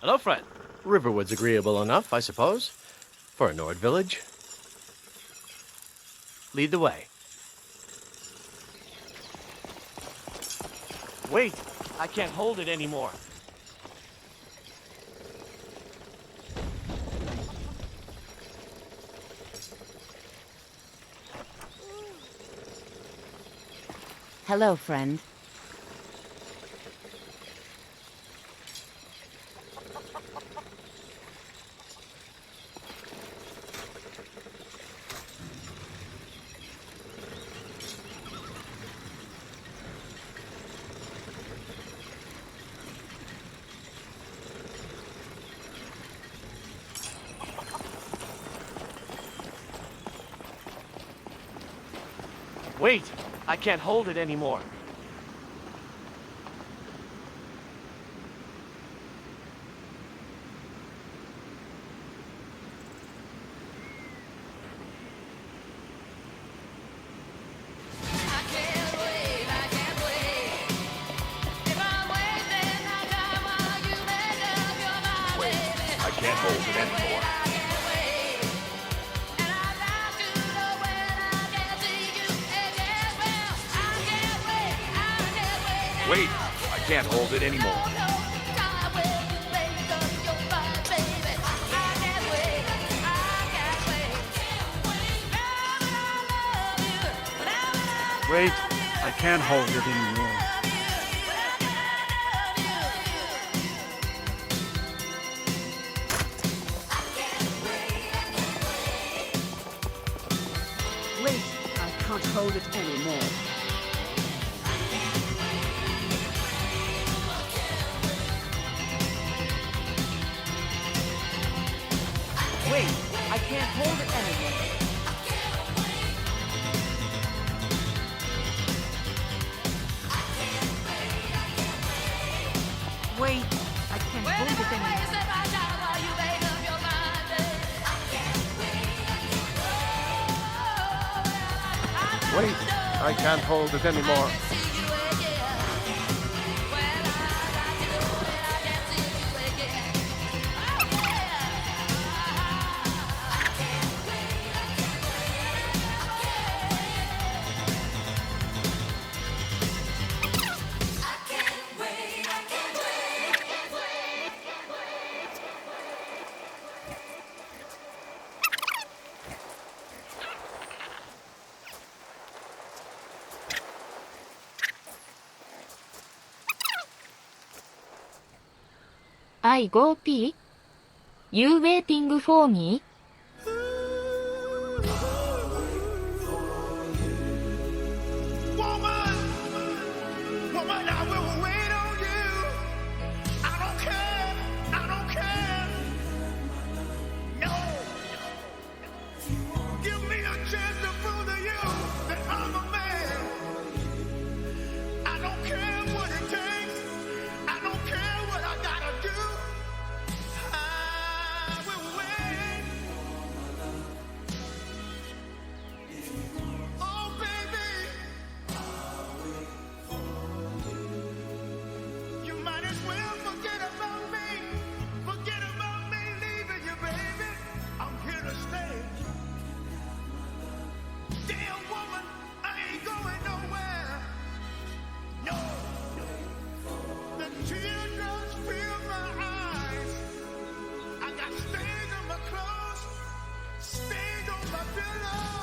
Hello, friend. Riverwood's agreeable enough, I suppose, for a Nord village. Lead the way. Wait! I can't hold it anymore. Hello, friend. Wait! I can't hold it anymore. I can't hold it anymore. Wait, I can't hold it anymore. Wait, I can't hold it anymore. Wait, I can't hold it anymore. Wait, I can't hold it anymore. Wait, I can't hold it anymore. Wait! I can't hold it anymore. I go pee? You waiting for me? Woman, I will wait on you. I don't care. No. Give me a chance to prove to you that I'm a man. I don't care what it takes. I don't care what I gotta do. I will wait. Oh, baby. You might as well forget about me. Forget about me leaving you, baby. I'm here to stay. Damn woman, I ain't going nowhere. No. The teardrops fill my eyes. I got stains on my clothes, stains on my pillow.